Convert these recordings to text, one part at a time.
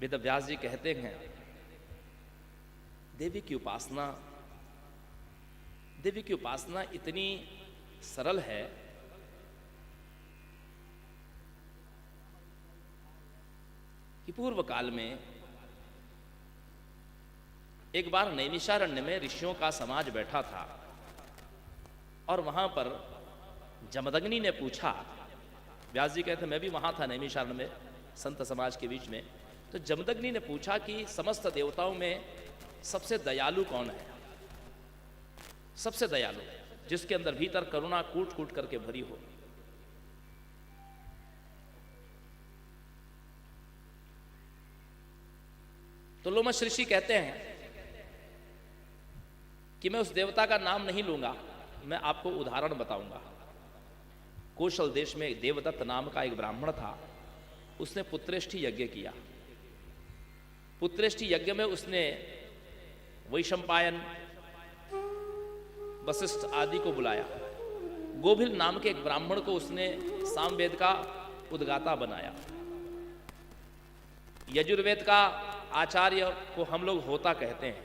वेद व्यास जी कहते हैं देवी की उपासना इतनी सरल है कि पूर्व काल में एक बार नैमिषारण्य में ऋषियों का समाज बैठा था और वहां पर जमदग्नि ने पूछा। व्यास जी कहते मैं भी वहां था नैमिषारण्य में संत समाज के बीच में। तो जमदग्नि ने पूछा कि समस्त देवताओं में सबसे दयालु कौन है, सबसे दयालु जिसके अंदर भीतर करुणा कूट कूट करके भरी हो। तो लोमश ऋषि कहते हैं कि मैं उस देवता का नाम नहीं लूंगा, मैं आपको उदाहरण बताऊंगा। कौशल देश में देवदत्त नाम का एक ब्राह्मण था, उसने पुत्रेष्टि यज्ञ किया। पुत्रेष्टि यज्ञ में उसने वैशंपायन, वशिष्ठ आदि को बुलाया। गोभिल नाम के एक ब्राह्मण को उसने सामवेद का उद्गाता बनाया। यजुर्वेद का आचार्य को हम लोग होता कहते हैं।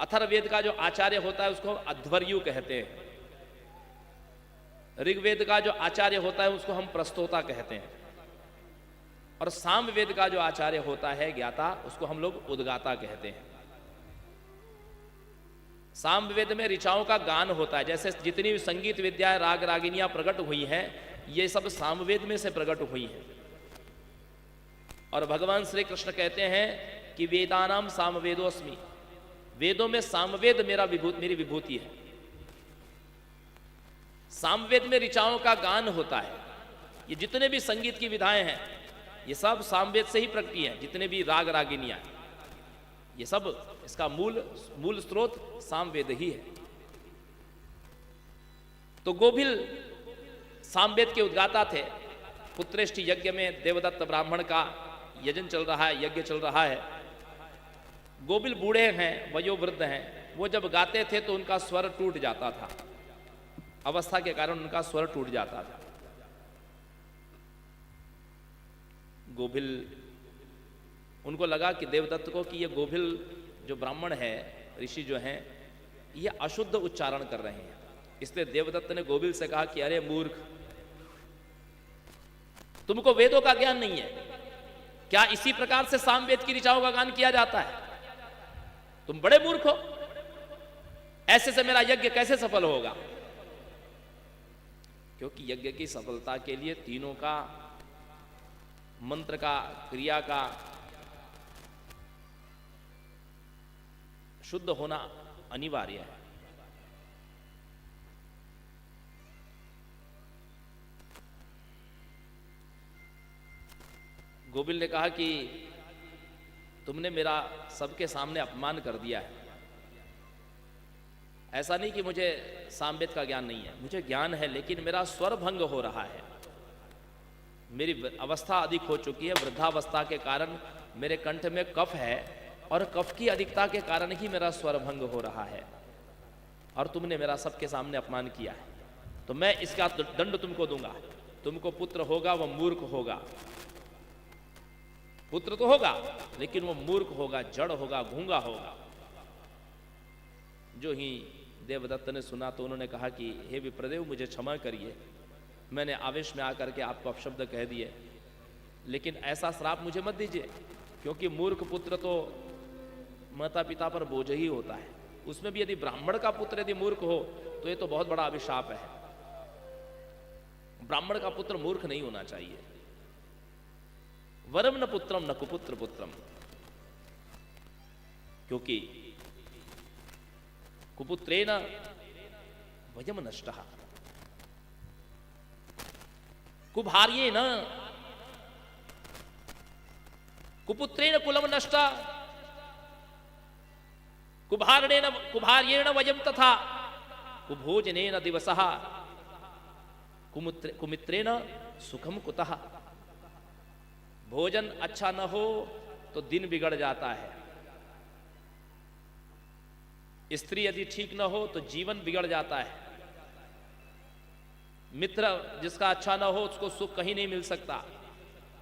अथर्ववेद का जो आचार्य होता है उसको अध्वर्यु कहते हैं। ऋग्वेद का जो आचार्य होता है उसको हम प्रस्तोता कहते हैं। और सामवेद का जो आचार्य होता है ज्ञाता, उसको हम लोग उद्गाता कहते हैं। सामवेद में ऋचाओं का गान होता है, जैसे जितनी भी संगीत विद्या राग रागिनियां प्रकट हुई हैं ये सब सामवेद में से प्रकट हुई हैं। और भगवान श्री कृष्ण कहते हैं कि वेदानाम सामवेदोस्मि, वेदों में सामवेद मेरी विभूति है। सामवेद में ऋचाओं का गान होता है। ये जितने भी संगीत की विधाएं हैं ये सब सामवेद से ही प्रकटी हैं। जितने भी राग रागिनियां ये सब इसका मूल स्रोत सामवेद ही है। तो गोभिल सामवेद के उद्गाता थे। पुत्रेष्टि यज्ञ में देवदत्त ब्राह्मण का यजन चल रहा है, यज्ञ चल रहा है। गोभिल बूढ़े हैं, वयोवृद्ध हैं। वो जब गाते थे तो उनका स्वर टूट जाता था, अवस्था के कारण उनका स्वर टूट जाता था। गोभिल, उनको लगा कि देवदत्त को कि ये गोभिल जो ब्राह्मण है, ऋषि जो हैं, ये अशुद्ध उच्चारण कर रहे हैं। इसलिए देवदत्त ने गोभिल से कहा कि अरे मूर्ख, तुमको वेदों का ज्ञान नहीं है क्या? इसी प्रकार से सामवेद की ऋचाओं का गान किया जाता है? तुम बड़े मूर्ख हो, ऐसे से मेरा यज्ञ कैसे सफल होगा? क्योंकि यज्ञ की सफलता के लिए तीनों का, मंत्र का, क्रिया का शुद्ध होना अनिवार्य है। गोविल ने कहा कि तुमने मेरा सबके सामने अपमान कर दिया है। ऐसा नहीं कि मुझे सामवेद का ज्ञान नहीं है, मुझे ज्ञान है, लेकिन मेरा स्वर भंग हो रहा है। मेरी अवस्था अधिक हो चुकी है, वृद्धावस्था के कारण मेरे कंठ में कफ है और कफ की अधिकता के कारण ही मेरा स्वर भंग हो रहा है। और तुमने मेरा सबके सामने अपमान किया है, तो मैं इसका दंड तुमको दूंगा। तुमको पुत्र होगा, वह मूर्ख होगा। पुत्र तो होगा लेकिन वो मूर्ख होगा, जड़ होगा, गूंगा होगा। जो ही देवदत्त ने सुना तो उन्होंने कहा कि हे विप्रदेव, मुझे क्षमा करिए, मैंने आवेश में आकर के आपको अपशब्द कह दिए, लेकिन ऐसा श्राप मुझे मत दीजिए, क्योंकि मूर्ख पुत्र तो माता पिता पर बोझ ही होता है। उसमें भी यदि ब्राह्मण का पुत्र यदि मूर्ख हो तो ये तो बहुत बड़ा अभिशाप है। ब्राह्मण का पुत्र मूर्ख नहीं होना चाहिए। वरम न पुत्रम न कुपुत्र पुत्रम, क्योंकि कुपुत्रेण वयम नष्टः, कुभार्येण कुपुत्रेण कुलम नष्टा, कुभार्येण वयम तथा कुभोजनेन दिवसः, कुमित्रेण सुखम कुतः। भोजन अच्छा न हो तो दिन बिगड़ जाता है, स्त्री यदि ठीक न हो तो जीवन बिगड़ जाता है, मित्र जिसका अच्छा न हो उसको सुख कहीं नहीं मिल सकता।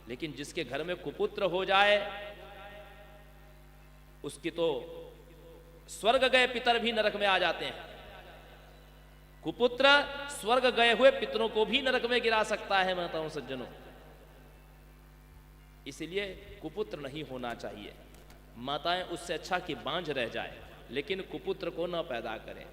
लेकिन जिसके घर में कुपुत्र हो जाए उसकी तो स्वर्ग गए पितर भी नरक में आ जाते हैं। कुपुत्र स्वर्ग गए हुए पितरों को भी नरक में गिरा सकता है माताओं सज्जनों। इसलिए कुपुत्र नहीं होना चाहिए। माताएं उससे अच्छा कि बांझ रह जाए लेकिन कुपुत्र को न पैदा करें।